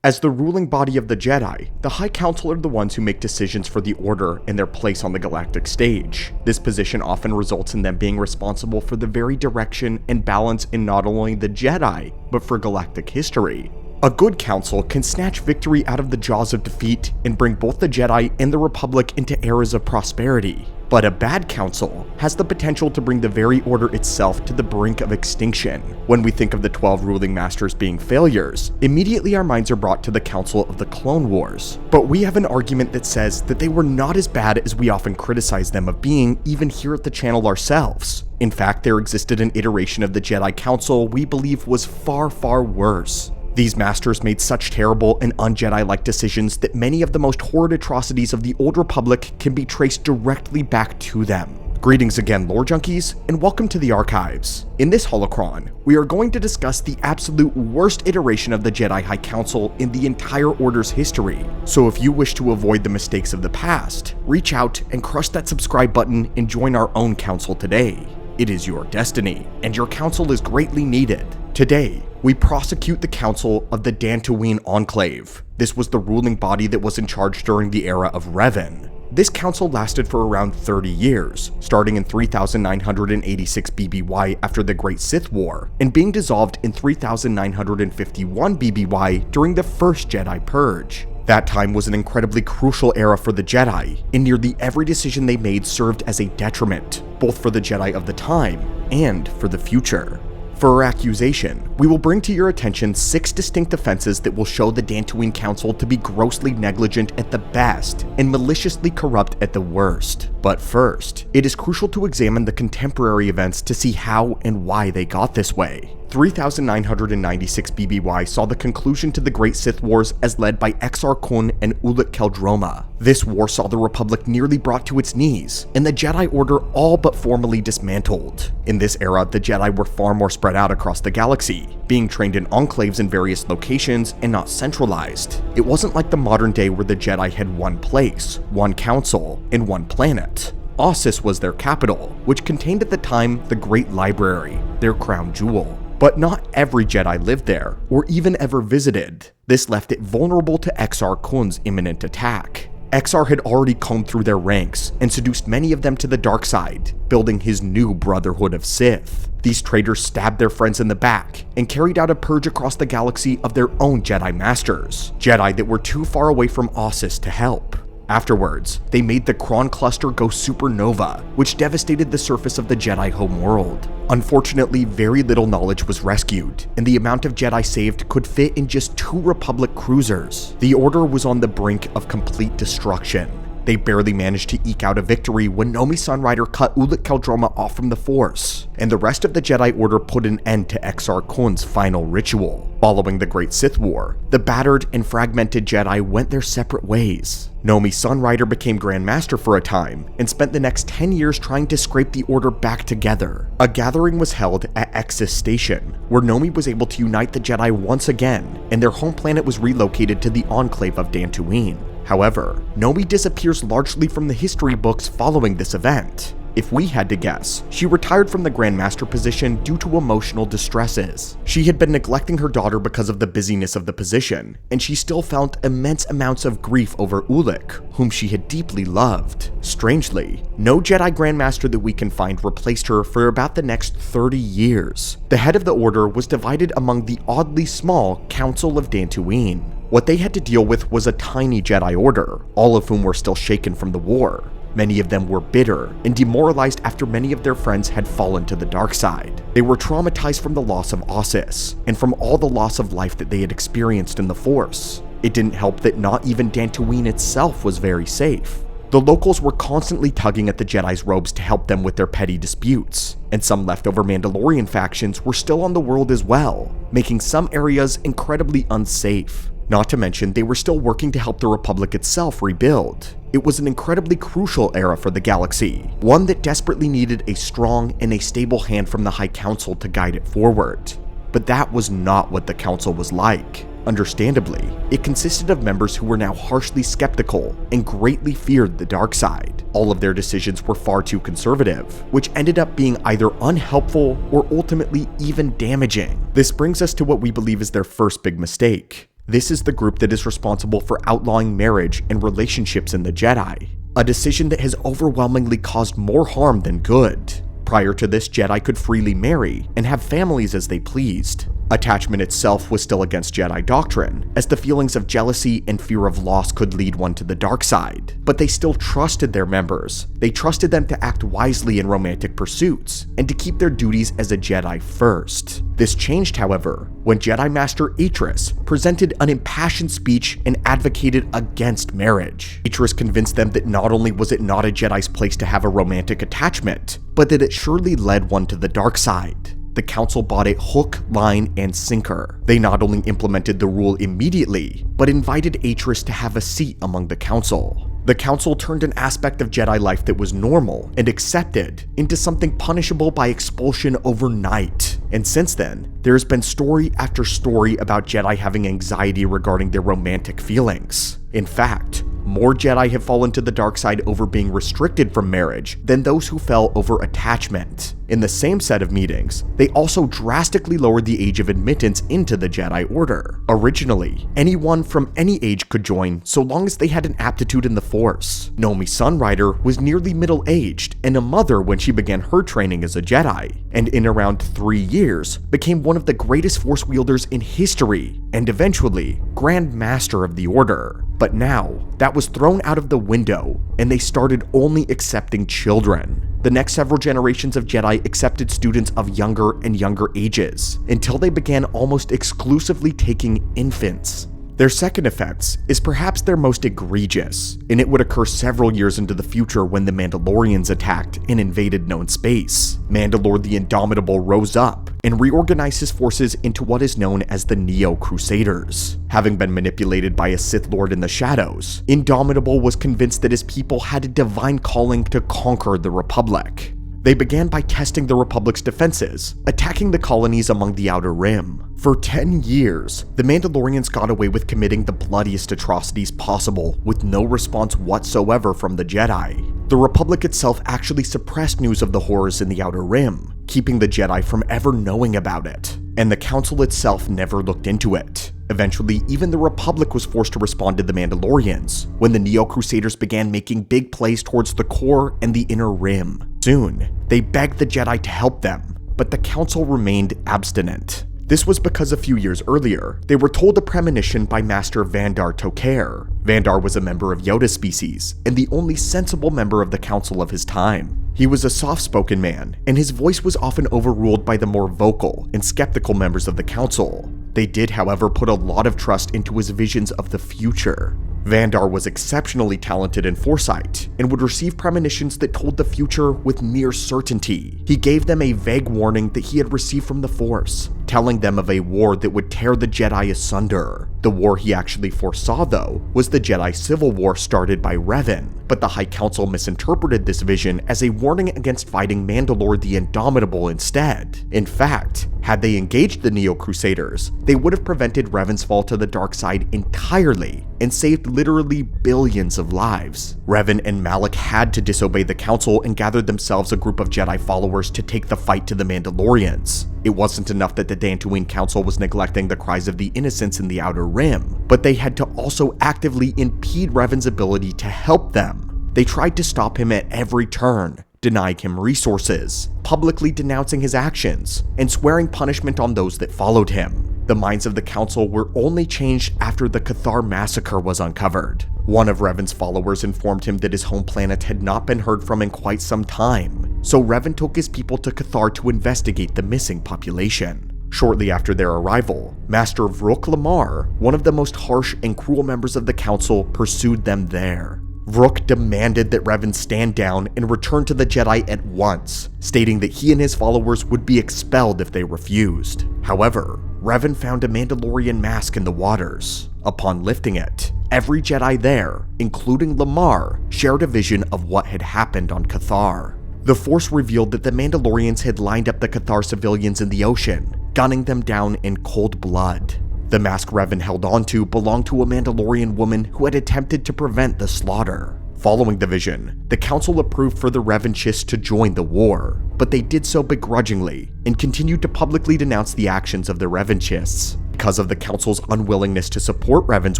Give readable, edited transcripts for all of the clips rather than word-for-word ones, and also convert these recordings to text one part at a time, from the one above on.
As the ruling body of the Jedi, the High Council are the ones who make decisions for the Order and their place on the galactic stage. This position often results in them being responsible for the very direction and balance in not only the Jedi, but for galactic history. A good council can snatch victory out of the jaws of defeat and bring both the Jedi and the Republic into eras of prosperity. But a bad council has the potential to bring the very Order itself to the brink of extinction. When we think of the 12 ruling masters being failures, immediately our minds are brought to the Council of the Clone Wars. But we have an argument that says that they were not as bad as we often criticize them of being, even here at the channel ourselves. In fact, there existed an iteration of the Jedi Council we believe was far, far worse. These masters made such terrible and un-Jedi-like decisions that many of the most horrid atrocities of the Old Republic can be traced directly back to them. Greetings again, lore junkies, and welcome to the archives. In this holocron, we are going to discuss the absolute worst iteration of the Jedi High Council in the entire Order's history. So if you wish to avoid the mistakes of the past, reach out and crush that subscribe button and join our own council today. It is your destiny, and your counsel is greatly needed. Today, we prosecute the Council of the Dantooine Enclave. This was the ruling body that was in charge during the era of Revan. This council lasted for around 30 years, starting in 3986 BBY after the Great Sith War, and being dissolved in 3951 BBY during the First Jedi Purge. That time was an incredibly crucial era for the Jedi, and nearly every decision they made served as a detriment, both for the Jedi of the time and for the future. For our accusation, we will bring to your attention 6 distinct offenses that will show the Dantooine Council to be grossly negligent at the best and maliciously corrupt at the worst. But first, it is crucial to examine the contemporary events to see how and why they got this way. 3996 BBY saw the conclusion to the Great Sith Wars as led by Exar Kun and Ulic Qel-Droma. This war saw the Republic nearly brought to its knees, and the Jedi Order all but formally dismantled. In this era, the Jedi were far more spread out across the galaxy, being trained in enclaves in various locations and not centralized. It wasn't like the modern day where the Jedi had one place, one council, and one planet. Ossus was their capital, which contained at the time the Great Library, their crown jewel. But not every Jedi lived there, or even ever visited. This left it vulnerable to Exar Kun's imminent attack. Exar had already combed through their ranks and seduced many of them to the dark side, building his new Brotherhood of Sith. These traitors stabbed their friends in the back and carried out a purge across the galaxy of their own Jedi Masters, Jedi that were too far away from Ossus to help. Afterwards, they made the Kron cluster go supernova, which devastated the surface of the Jedi homeworld. Unfortunately, very little knowledge was rescued, and the amount of Jedi saved could fit in just 2 Republic cruisers. The Order was on the brink of complete destruction. They barely managed to eke out a victory when Nomi Sunrider cut Ulic Qel-Droma off from the Force, and the rest of the Jedi Order put an end to Exar Kun's final ritual. Following the Great Sith War, the battered and fragmented Jedi went their separate ways. Nomi Sunrider became Grand Master for a time, and spent the next 10 years trying to scrape the Order back together. A gathering was held at Exis Station, where Nomi was able to unite the Jedi once again, and their home planet was relocated to the Enclave of Dantooine. However, Nomi disappears largely from the history books following this event. If we had to guess, she retired from the Grand Master position due to emotional distresses. She had been neglecting her daughter because of the busyness of the position, and she still felt immense amounts of grief over Ulic, whom she had deeply loved. Strangely, no Jedi Grand Master that we can find replaced her for about the next 30 years. The head of the Order was divided among the oddly small Council of Dantooine. What they had to deal with was a tiny Jedi Order, all of whom were still shaken from the war. Many of them were bitter and demoralized after many of their friends had fallen to the dark side. They were traumatized from the loss of Ossus, and from all the loss of life that they had experienced in the Force. It didn't help that not even Dantooine itself was very safe. The locals were constantly tugging at the Jedi's robes to help them with their petty disputes, and some leftover Mandalorian factions were still on the world as well, making some areas incredibly unsafe. Not to mention, they were still working to help the Republic itself rebuild. It was an incredibly crucial era for the galaxy, one that desperately needed a strong and a stable hand from the High Council to guide it forward. But that was not what the Council was like. Understandably, it consisted of members who were now harshly skeptical and greatly feared the dark side. All of their decisions were far too conservative, which ended up being either unhelpful or ultimately even damaging. This brings us to what we believe is their first big mistake. This is the group that is responsible for outlawing marriage and relationships in the Jedi, a decision that has overwhelmingly caused more harm than good. Prior to this, Jedi could freely marry and have families as they pleased. Attachment itself was still against Jedi doctrine, as the feelings of jealousy and fear of loss could lead one to the dark side. But they still trusted their members. They trusted them to act wisely in romantic pursuits, and to keep their duties as a Jedi first. This changed, however, when Jedi Master Atris presented an impassioned speech and advocated against marriage. Atris convinced them that not only was it not a Jedi's place to have a romantic attachment, but that it surely led one to the dark side. The council bought it hook, line, and sinker. They not only implemented the rule immediately, but invited Atris to have a seat among the council. The council turned an aspect of Jedi life that was normal and accepted into something punishable by expulsion overnight. And since then, there has been story after story about Jedi having anxiety regarding their romantic feelings. In fact, more Jedi have fallen to the dark side over being restricted from marriage than those who fell over attachment. In the same set of meetings, they also drastically lowered the age of admittance into the Jedi Order. Originally, anyone from any age could join so long as they had an aptitude in the Force. Nomi Sunrider was nearly middle-aged and a mother when she began her training as a Jedi, and in around 3 years, became one of the greatest Force wielders in history, and eventually, Grand Master of the Order. But now, that was thrown out of the window, and they started only accepting children. The next several generations of Jedi accepted students of younger and younger ages, until they began almost exclusively taking infants. Their second offense is perhaps their most egregious, and it would occur several years into the future when the Mandalorians attacked and invaded known space. Mandalore the Indomitable rose up and reorganized his forces into what is known as the Neo-Crusaders. Having been manipulated by a Sith Lord in the shadows, Indomitable was convinced that his people had a divine calling to conquer the Republic. They began by testing the Republic's defenses, attacking the colonies among the Outer Rim. For 10 years, the Mandalorians got away with committing the bloodiest atrocities possible with no response whatsoever from the Jedi. The Republic itself actually suppressed news of the horrors in the Outer Rim, keeping the Jedi from ever knowing about it, and the Council itself never looked into it. Eventually, even the Republic was forced to respond to the Mandalorians, when the Neo-Crusaders began making big plays towards the core and the Inner Rim. Soon, they begged the Jedi to help them, but the Council remained abstinent. This was because a few years earlier, they were told a premonition by Master Vandar Tokare. Vandar was a member of Yoda species, and the only sensible member of the Council of his time. He was a soft-spoken man, and his voice was often overruled by the more vocal and skeptical members of the Council. They did, however, put a lot of trust into his visions of the future. Vandar was exceptionally talented in foresight, and would receive premonitions that told the future with near certainty. He gave them a vague warning that he had received from the Force, telling them of a war that would tear the Jedi asunder. The war he actually foresaw, though, was the Jedi Civil War started by Revan, but the High Council misinterpreted this vision as a warning against fighting Mandalore the Indomitable instead. In fact, had they engaged the Neo-Crusaders, they would have prevented Revan's fall to the dark side entirely, and saved literally billions of lives. Revan and Malak had to disobey the Council and gathered themselves a group of Jedi followers to take the fight to the Mandalorians. It wasn't enough that the Dantooine Council was neglecting the cries of the innocents in the Outer Rim, but they had to also actively impede Revan's ability to help them. They tried to stop him at every turn, denying him resources, publicly denouncing his actions, and swearing punishment on those that followed him. The minds of the Council were only changed after the Cathar massacre was uncovered. One of Revan's followers informed him that his home planet had not been heard from in quite some time, so Revan took his people to Cathar to investigate the missing population. Shortly after their arrival, Master Vrook Lamar, one of the most harsh and cruel members of the Council, pursued them there. Vrook demanded that Revan stand down and return to the Jedi at once, stating that he and his followers would be expelled if they refused. However, Revan found a Mandalorian mask in the waters. Upon lifting it, every Jedi there, including Lamar, shared a vision of what had happened on Cathar. The Force revealed that the Mandalorians had lined up the Cathar civilians in the ocean, gunning them down in cold blood. The mask Revan held onto belonged to a Mandalorian woman who had attempted to prevent the slaughter. Following the vision, the Council approved for the Revanchists to join the war, but they did so begrudgingly and continued to publicly denounce the actions of the Revanchists. because of the Council's unwillingness to support Revan's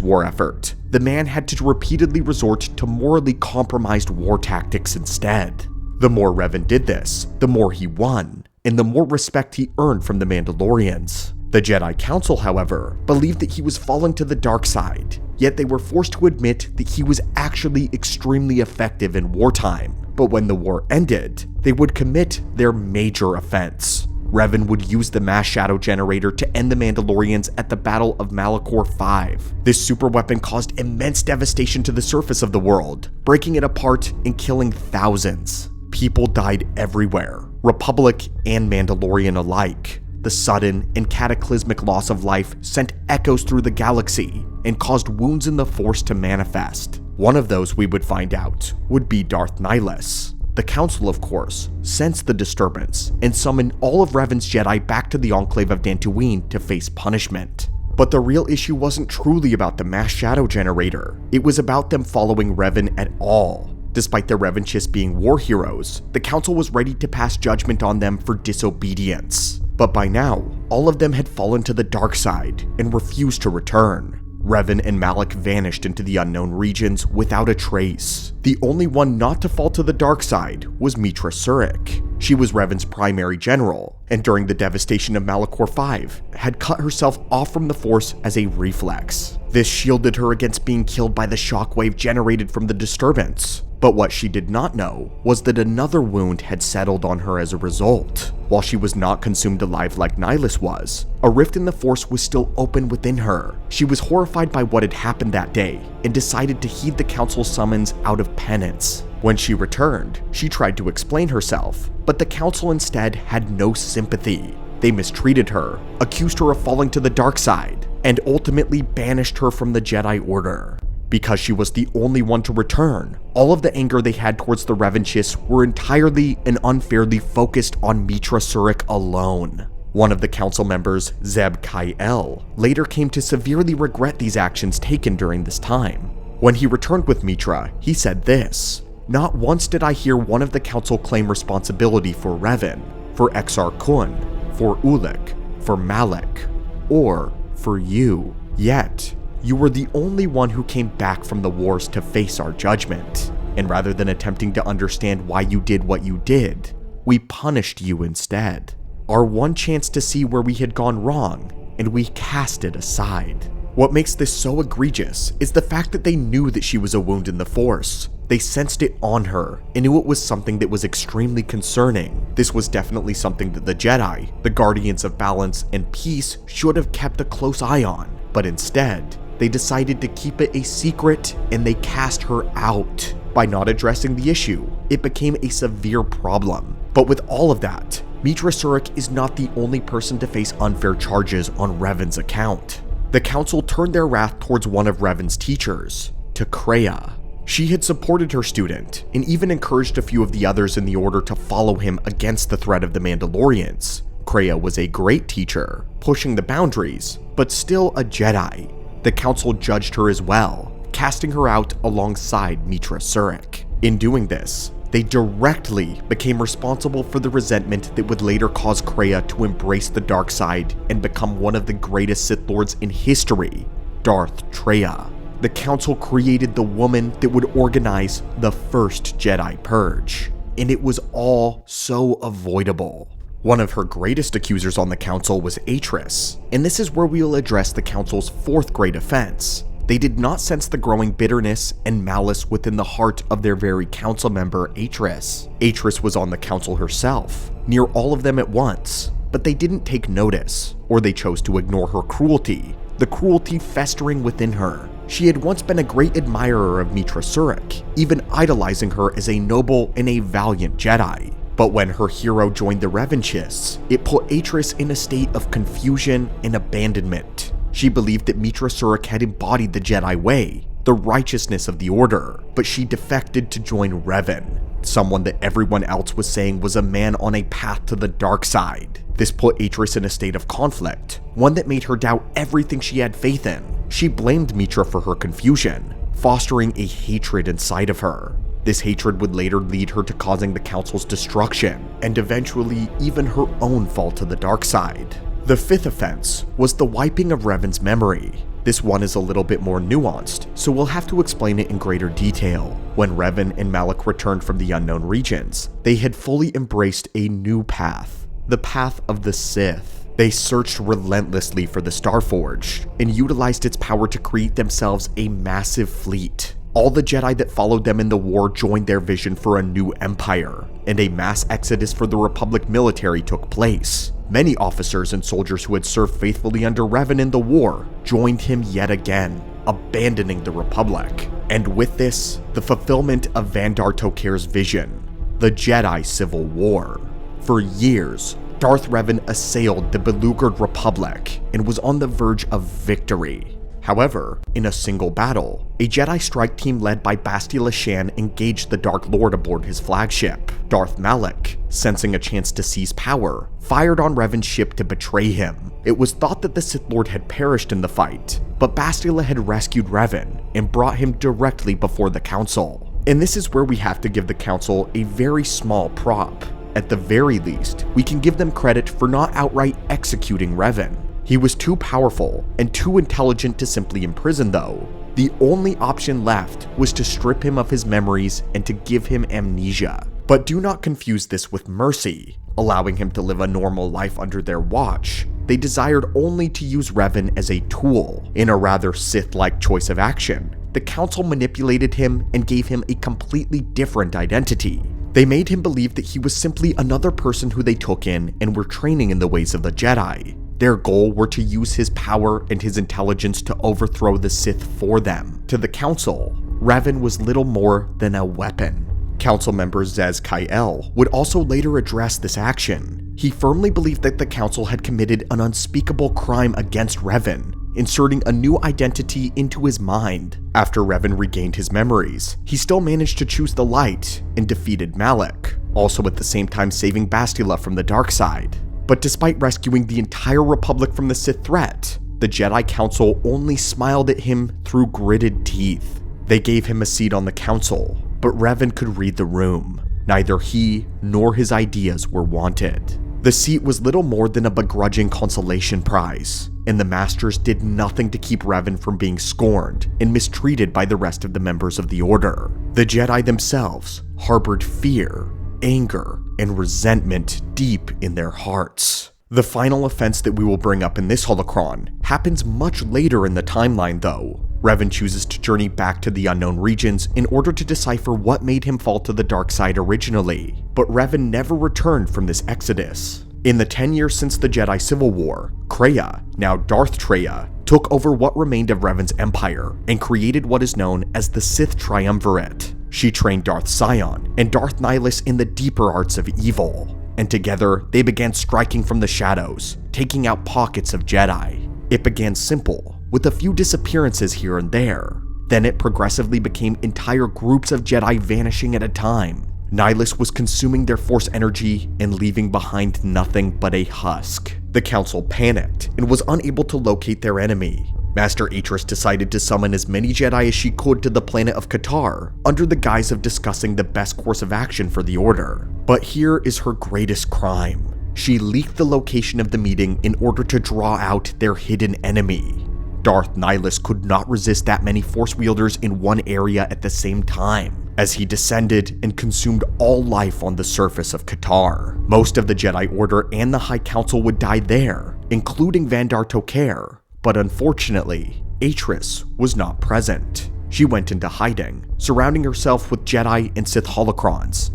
war effort, the man had to repeatedly resort to morally compromised war tactics instead. The more Revan did this, the more he won, and the more respect he earned from the Mandalorians. The Jedi Council, however, believed that he was falling to the dark side, yet they were forced to admit that he was actually extremely effective in wartime. But when the war ended, they would commit their major offense. Revan would use the mass shadow generator to end the Mandalorians at the Battle of Malachor V. This super weapon caused immense devastation to the surface of the world, breaking it apart and killing thousands. People died everywhere, Republic and Mandalorian alike. The sudden and cataclysmic loss of life sent echoes through the galaxy and caused wounds in the Force to manifest. One of those, we would find out, would be Darth Nihilus. The Council, of course, sensed the disturbance and summoned all of Revan's Jedi back to the Enclave of Dantooine to face punishment. But the real issue wasn't truly about the mass shadow generator. It was about them following Revan at all. Despite the Revanchists being war heroes, the Council was ready to pass judgment on them for disobedience. But by now, all of them had fallen to the dark side and refused to return. Revan and Malak vanished into the unknown regions without a trace. The only one not to fall to the dark side was Meetra Surik. She was Revan's primary general, and during the devastation of Malachor V, had cut herself off from the Force as a reflex. This shielded her against being killed by the shockwave generated from the disturbance. But what she did not know was that another wound had settled on her as a result. While she was not consumed alive like Nihilus was, a rift in the Force was still open within her. She was horrified by what had happened that day and decided to heed the Council's summons out of penance. When she returned, she tried to explain herself, but the Council instead had no sympathy. They mistreated her, accused her of falling to the dark side, and ultimately banished her from the Jedi Order. Because she was the only one to return, all of the anger they had towards the Revanchists were entirely and unfairly focused on Meetra Surik alone. One of the Council members, Zez-Kai Ell, later came to severely regret these actions taken during this time. When he returned with Meetra, he said this: "Not once did I hear one of the Council claim responsibility for Revan, for Exar Kun, for Ulic, for Malak, or for you. Yet, you were the only one who came back from the wars to face our judgment, and rather than attempting to understand why you did what you did, we punished you instead. Our one chance to see where we had gone wrong, and we cast it aside." What makes this so egregious is the fact that they knew that she was a wound in the Force. They sensed it on her and knew it was something that was extremely concerning. This was definitely something that the Jedi, the guardians of balance and peace, should have kept a close eye on, but instead, they decided to keep it a secret and they cast her out. By not addressing the issue, it became a severe problem. But with all of that, Meetra Surik is not the only person to face unfair charges on Revan's account. The Council turned their wrath towards one of Revan's teachers, to Kreia. She had supported her student and even encouraged a few of the others in the Order to follow him against the threat of the Mandalorians. Kreia was a great teacher, pushing the boundaries, but still a Jedi. The Council judged her as well, casting her out alongside Meetra Surik. In doing this, they directly became responsible for the resentment that would later cause Kreia to embrace the dark side and become one of the greatest Sith Lords in history, Darth Kreia. The Council created the woman that would organize the First Jedi Purge, and it was all so avoidable. One of her greatest accusers on the Council was Atris, and this is where we will address the Council's fourth great offense. They did not sense the growing bitterness and malice within the heart of their very Council member, Atris. Atris was on the Council herself, near all of them at once, but they didn't take notice, or they chose to ignore her cruelty, the cruelty festering within her. She had once been a great admirer of Meetra Surik, even idolizing her as a noble and a valiant Jedi. But when her hero joined the Revanchists, it put Atris in a state of confusion and abandonment. She believed that Meetra Surik had embodied the Jedi way, the righteousness of the Order, but she defected to join Revan, someone that everyone else was saying was a man on a path to the dark side. This put Atris in a state of conflict, one that made her doubt everything she had faith in. She blamed Meetra for her confusion, fostering a hatred inside of her. This hatred would later lead her to causing the Council's destruction, and eventually even her own fall to the dark side. The fifth offense was the wiping of Revan's memory. This one is a little bit more nuanced, so we'll have to explain it in greater detail. When Revan and Malak returned from the unknown regions, they had fully embraced a new path, the path of the Sith. They searched relentlessly for the Starforged and utilized its power to create themselves a massive fleet. All the Jedi that followed them in the war joined their vision for a new empire, and a mass exodus for the Republic military took place. Many officers and soldiers who had served faithfully under Revan in the war joined him yet again, abandoning the Republic. And with this, the fulfillment of Vandar Tokare's vision, the Jedi Civil War. For years, Darth Revan assailed the beleaguered Republic and was on the verge of victory. However, in a single battle, a Jedi strike team led by Bastila Shan engaged the Dark Lord aboard his flagship. Darth Malak, sensing a chance to seize power, fired on Revan's ship to betray him. It was thought that the Sith Lord had perished in the fight, but Bastila had rescued Revan and brought him directly before the Council. And this is where we have to give the Council a very small prop. At the very least, we can give them credit for not outright executing Revan. He was too powerful and too intelligent to simply imprison though. The only option left was to strip him of his memories and to give him amnesia. But do not confuse this with mercy, allowing him to live a normal life under their watch. They desired only to use Revan as a tool. In a rather Sith-like choice of action, the Council manipulated him and gave him a completely different identity. They made him believe that he was simply another person who they took in and were training in the ways of the Jedi. Their goal were to use his power and his intelligence to overthrow the Sith for them. To the Council, Revan was little more than a weapon. Council member Zez-Kai Ell would also later address this action. He firmly believed that the Council had committed an unspeakable crime against Revan, inserting a new identity into his mind. After Revan regained his memories, he still managed to choose the light and defeated Malak, also at the same time saving Bastila from the dark side. But despite rescuing the entire Republic from the Sith threat, the Jedi Council only smiled at him through gritted teeth. They gave him a seat on the Council, but Revan could read the room. Neither he nor his ideas were wanted. The seat was little more than a begrudging consolation prize, and the Masters did nothing to keep Revan from being scorned and mistreated by the rest of the members of the Order. The Jedi themselves harbored fear, anger, and resentment deep in their hearts. The final offense that we will bring up in this holocron happens much later in the timeline though. Revan chooses to journey back to the unknown regions in order to decipher what made him fall to the dark side originally, but Revan never returned from this exodus. In the 10 years since the Jedi Civil War, Kreia, now Darth Kreia, took over what remained of Revan's empire and created what is known as the Sith Triumvirate. She trained Darth Sion and Darth Nihilus in the deeper arts of evil, and together they began striking from the shadows, taking out pockets of Jedi. It began simple, with a few disappearances here and there. Then it progressively became entire groups of Jedi vanishing at a time. Nihilus was consuming their Force energy and leaving behind nothing but a husk. The Council panicked and was unable to locate their enemy. Master Atris decided to summon as many Jedi as she could to the planet of Katar under the guise of discussing the best course of action for the Order. But here is her greatest crime. She leaked the location of the meeting in order to draw out their hidden enemy. Darth Nihilus could not resist that many Force wielders in one area at the same time, as he descended and consumed all life on the surface of Katar. Most of the Jedi Order and the High Council would die there, including Vandar Tokare. But unfortunately, Atris was not present. She went into hiding, surrounding herself with Jedi and Sith holocrons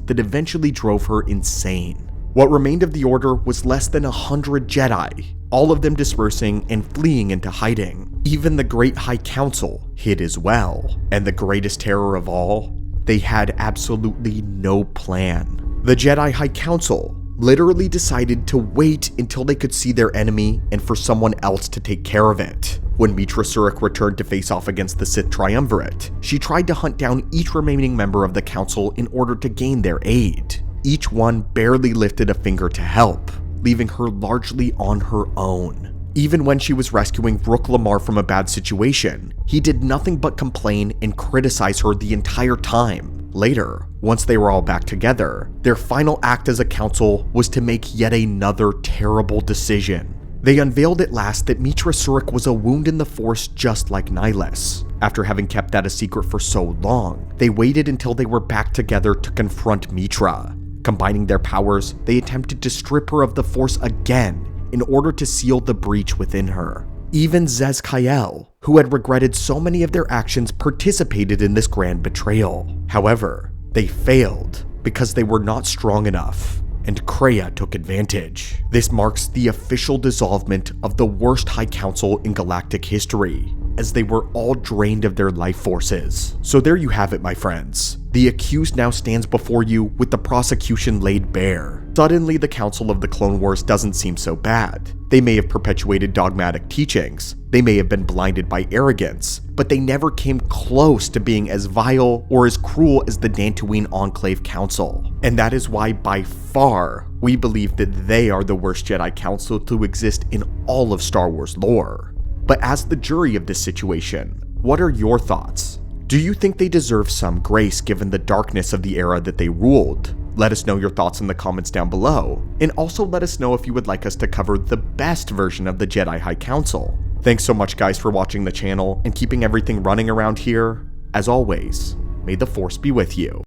that eventually drove her insane. What remained of the Order was less than 100 Jedi, all of them dispersing and fleeing into hiding. Even the Great High Council hid as well. And the greatest terror of all, they had absolutely no plan. The Jedi High Council literally decided to wait until they could see their enemy and for someone else to take care of it. When Meetra Surik returned to face off against the Sith Triumvirate, she tried to hunt down each remaining member of the Council in order to gain their aid. Each one barely lifted a finger to help, leaving her largely on her own. Even when she was rescuing Vrook Lamar from a bad situation, he did nothing but complain and criticize her the entire time, Later, once they were all back together, their final act as a council was to make yet another terrible decision. They unveiled at last that Meetra Surik was a wound in the Force just like Nihilus. After having kept that a secret for so long, they waited until they were back together to confront Meetra. Combining their powers, they attempted to strip her of the Force again in order to seal the breach within her. Even Zez-Kai Ell, who had regretted so many of their actions, participated in this grand betrayal. However, they failed because they were not strong enough, and Kreia took advantage. This marks the official dissolvement of the worst High Council in galactic history, as they were all drained of their life forces. So there you have it, my friends. The accused now stands before you with the prosecution laid bare. Suddenly, the Council of the Clone Wars doesn't seem so bad. They may have perpetuated dogmatic teachings, they may have been blinded by arrogance, but they never came close to being as vile or as cruel as the Dantooine Enclave Council. And that is why, by far, we believe that they are the worst Jedi Council to exist in all of Star Wars lore. But as the jury of this situation, what are your thoughts? Do you think they deserve some grace given the darkness of the era that they ruled? Let us know your thoughts in the comments down below, and also let us know if you would like us to cover the best version of the Jedi High Council. Thanks so much guys for watching the channel and keeping everything running around here. As always, may the Force be with you.